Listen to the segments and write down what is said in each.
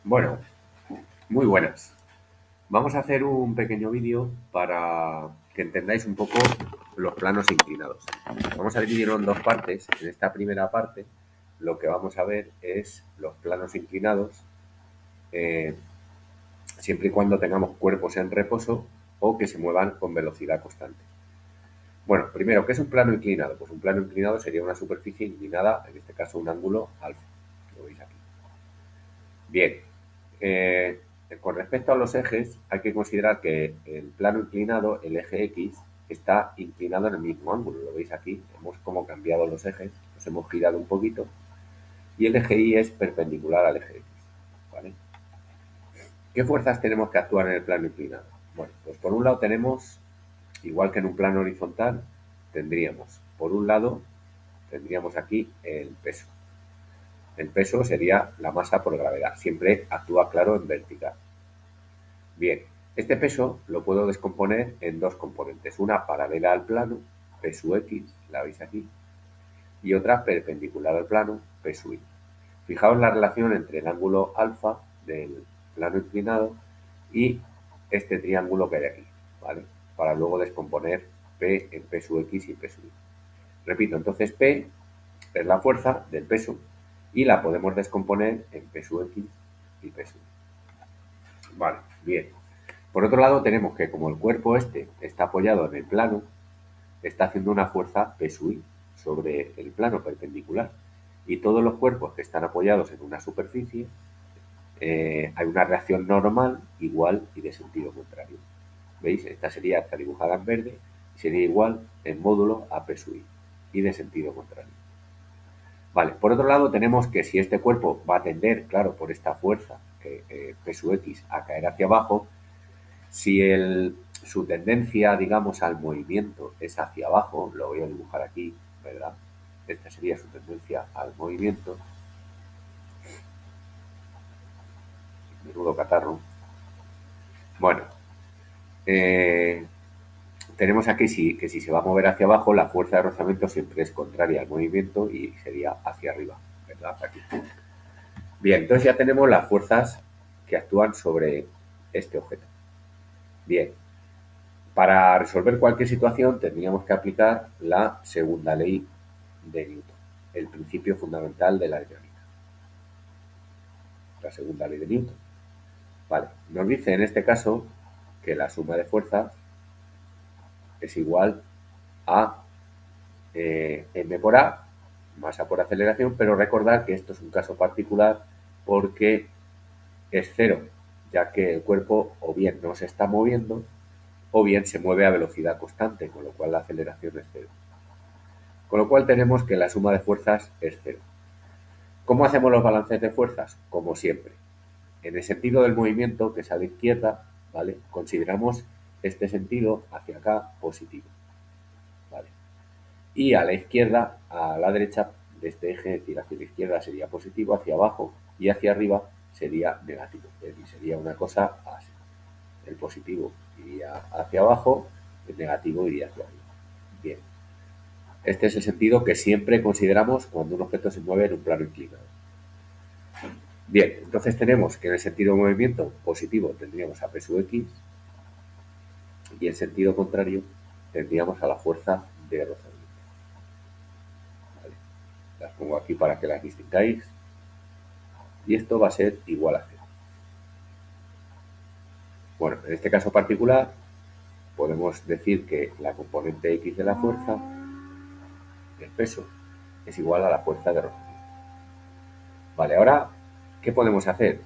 Bueno, muy buenas. Vamos a hacer un pequeño vídeo para que entendáis un poco los planos inclinados. Vamos a dividirlo en dos partes. En esta primera parte lo que vamos a ver es los planos inclinados eh, siempre y cuando tengamos cuerpos en reposo o que se muevan con velocidad constante. Bueno, primero, ¿qué es un plano inclinado? Pues un plano inclinado sería una superficie inclinada, en este caso un ángulo alfa. Lo veis aquí. Bien, eh, con respecto a los ejes, hay que considerar que el plano inclinado, el eje X, está inclinado en el mismo ángulo. Lo veis aquí, hemos como cambiado los ejes, los hemos girado un poquito, y el eje Y es perpendicular al eje X. ¿Vale? ¿Qué fuerzas tenemos que actuar en el plano inclinado? Bueno, pues por un lado tenemos, igual que en un plano horizontal, tendríamos, por un lado, tendríamos aquí el peso. El peso sería la masa por gravedad, siempre actúa claro en vertical. Bien, este peso lo puedo descomponer en dos componentes, una paralela al plano, P sub X, la veis aquí, y otra perpendicular al plano, P sub Y. Fijaos la relación entre el ángulo alfa del plano inclinado y este triángulo que hay aquí, ¿vale? Para luego descomponer P en P sub X y P sub Y. Repito, entonces P es la fuerza del peso y la podemos descomponer en P sub X y P sub Y. Vale, bien. Por otro lado, tenemos que como el cuerpo este está apoyado en el plano, está haciendo una fuerza P sub I sobre el plano perpendicular. Y todos los cuerpos que están apoyados en una superficie, hay una reacción normal, igual y de sentido contrario. ¿Veis? Esta sería, está dibujada en verde, sería igual en módulo a P sub I y de sentido contrario. Vale, por otro lado tenemos que si este cuerpo va a tender, claro, por esta fuerza, P sub X, a caer hacia abajo, si su tendencia, digamos, al movimiento es hacia abajo, lo voy a dibujar aquí, ¿verdad? Esta sería su tendencia al movimiento. Menudo catarro. Bueno, eh, tenemos aquí que si se va a mover hacia abajo, la fuerza de rozamiento siempre es contraria al movimiento y sería hacia arriba, ¿verdad? Aquí. Bien, entonces ya tenemos las fuerzas que actúan sobre este objeto. Bien, para resolver cualquier situación tendríamos que aplicar la segunda ley de Newton, el principio fundamental de la dinámica, la segunda ley de Newton. Vale, nos dice en este caso que la suma de fuerzas es igual a m por a, masa por aceleración, pero recordad que esto es un caso particular porque es cero, ya que el cuerpo o bien no se está moviendo o bien se mueve a velocidad constante, con lo cual la aceleración es cero. Con lo cual tenemos que la suma de fuerzas es cero. ¿Cómo hacemos los balances de fuerzas? Como siempre. En el sentido del movimiento, que es a la izquierda, ¿vale? Consideramos este sentido hacia acá positivo, ¿vale? Y a la izquierda, a la derecha de este eje, es decir, hacia la izquierda sería positivo, hacia abajo y hacia arriba sería negativo. Es decir, sería una cosa así. El positivo iría hacia abajo, el negativo iría hacia arriba. Bien. Este es el sentido que siempre consideramos cuando un objeto se mueve en un plano inclinado. Bien, entonces tenemos que en el sentido de movimiento positivo tendríamos a P sub X y en sentido contrario tendríamos a la fuerza de rozamiento. ¿Vale? Las pongo aquí para que las distingáis y esto va a ser igual a cero. Bueno, en este caso particular podemos decir que la componente X de la fuerza, el peso, es igual a la fuerza de rozamiento. Vale, ahora, ¿qué podemos hacer?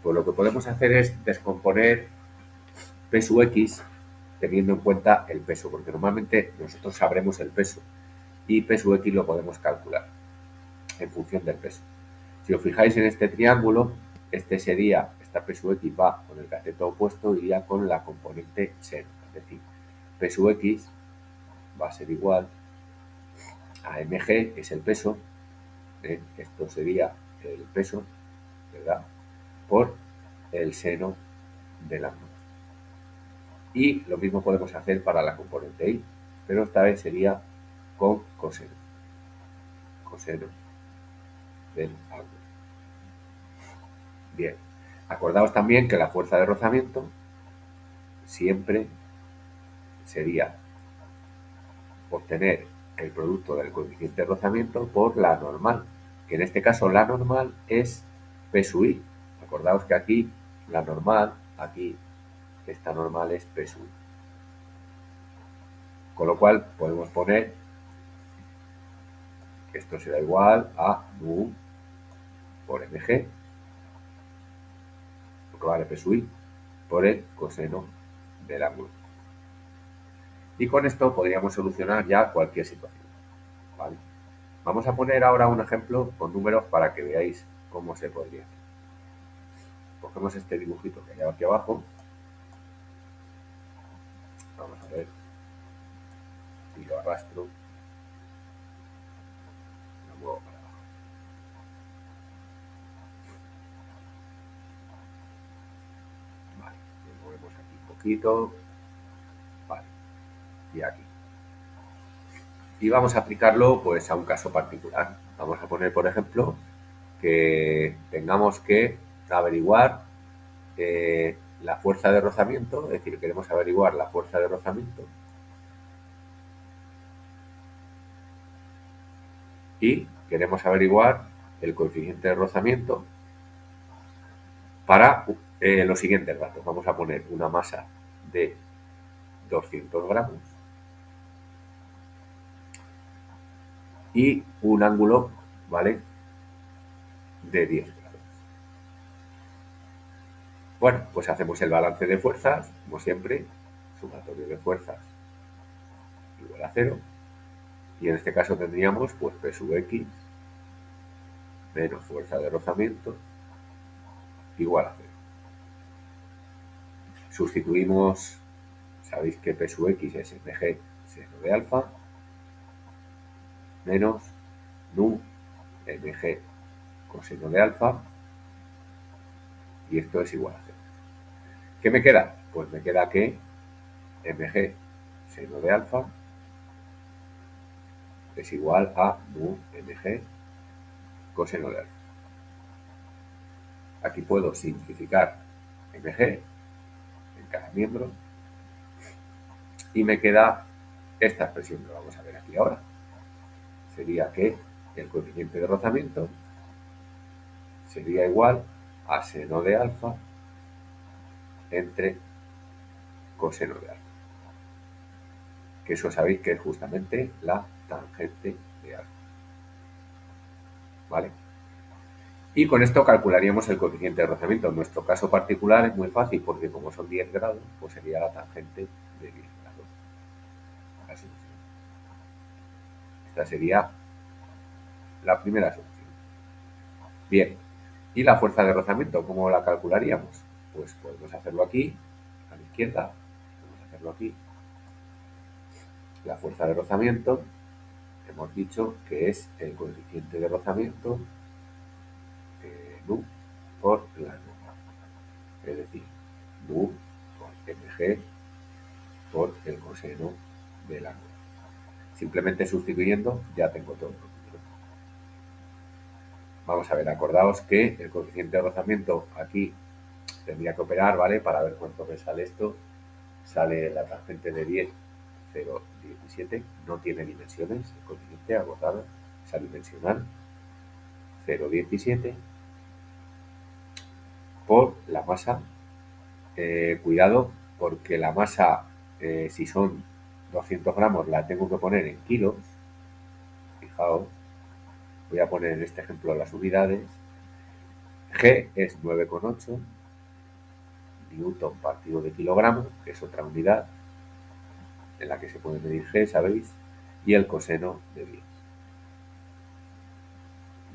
Pues lo que podemos hacer es descomponer P sub X teniendo en cuenta el peso, porque normalmente nosotros sabremos el peso y P sub X lo podemos calcular en función del peso. Si os fijáis en este triángulo, este sería, esta P sub X va con el cateto opuesto, iría con la componente seno, es decir, P sub X va a ser igual a mg, que es el peso, esto sería el peso, ¿verdad? Por el seno del ángulo. Y lo mismo podemos hacer para la componente y, pero esta vez sería con coseno, coseno del ángulo. Bien, Acordaos también que la fuerza de rozamiento siempre sería obtener el producto del coeficiente de rozamiento por la normal, que en este caso la normal es P sub I. Acordaos que aquí la normal, aquí esta normal es P sub I. Con lo cual podemos poner que esto será igual a mu por mg, lo que vale P sub I, por el coseno del ángulo. Y con esto podríamos solucionar ya cualquier situación. ¿Vale? Vamos a poner ahora un ejemplo con números para que veáis cómo se podría hacer. Cogemos este dibujito que hay aquí abajo. Vamos a ver y lo arrastro. Lo muevo para abajo. Vale, lo movemos aquí un poquito. Vale, y aquí. Y vamos a aplicarlo pues a un caso particular. Vamos a poner, por ejemplo, que tengamos que averiguar la fuerza de rozamiento, es decir, queremos averiguar la fuerza de rozamiento y queremos averiguar el coeficiente de rozamiento para los siguientes datos. Vamos a poner una masa de 200 gramos y un ángulo, ¿vale?, de 10 grados. Bueno, pues hacemos el balance de fuerzas, como siempre, sumatorio de fuerzas igual a 0, y en este caso tendríamos pues P sub X menos fuerza de rozamiento igual a 0. Sustituimos, sabéis que P sub X es mg seno de alfa menos nu mg coseno de alfa, y esto es igual a 0. ¿Qué me queda? Pues me queda que mg seno de alfa es igual a mu mg coseno de alfa. Aquí puedo simplificar mg en cada miembro y me queda esta expresión que vamos a ver aquí ahora. Sería que el coeficiente de rozamiento sería igual a seno de alfa entre coseno de alfa, que eso sabéis que es justamente la tangente de alfa. ¿Vale? Y con esto calcularíamos el coeficiente de rozamiento. En nuestro caso particular es muy fácil porque como son 10 grados, pues sería la tangente de 10 grados. Así. Esta sería la primera solución. Bien, ¿y la fuerza de rozamiento cómo la calcularíamos? Pues podemos hacerlo aquí, a la izquierda, podemos hacerlo aquí. La fuerza de rozamiento, hemos dicho que es el coeficiente de rozamiento nu por la norma, es decir, nu por mg por el coseno del ángulo. Simplemente sustituyendo ya tengo todo. Vamos a ver, acordaos que el coeficiente de rozamiento aquí tendría que operar, ¿vale? Para ver cuánto me sale esto. Sale la tangente de 10, 0,17. No tiene dimensiones, el coeficiente agotado, es adimensional. 0,17 por la masa. Cuidado, porque la masa, si son 200 gramos, la tengo que poner en kilos. Fijaos, voy a poner en este ejemplo las unidades. G es 9,8 newton partido de kilogramo, que es otra unidad en la que se puede medir G, sabéis, y el coseno de 10.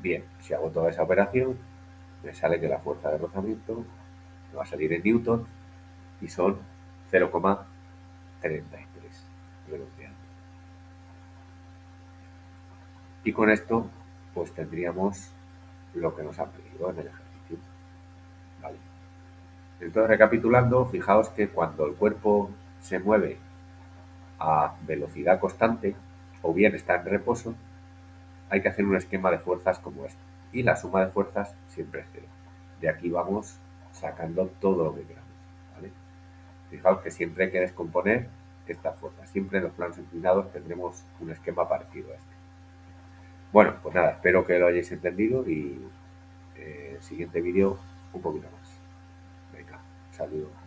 Bien, si hago toda esa operación, me sale que la fuerza de rozamiento me va a salir en newton y son 0,33 redondeando. Y con esto, pues tendríamos lo que nos han pedido en el ejercicio. ¿Vale? Entonces, recapitulando, fijaos que cuando el cuerpo se mueve a velocidad constante o bien está en reposo, hay que hacer un esquema de fuerzas como este. Y la suma de fuerzas siempre es cero. De aquí vamos sacando todo lo que queramos, ¿vale? Fijaos que siempre hay que descomponer esta fuerza. Siempre en los planos inclinados tendremos un esquema parecido a este. Bueno, pues nada, espero que lo hayáis entendido y siguiente vídeo un poquito más. Venga, saludos.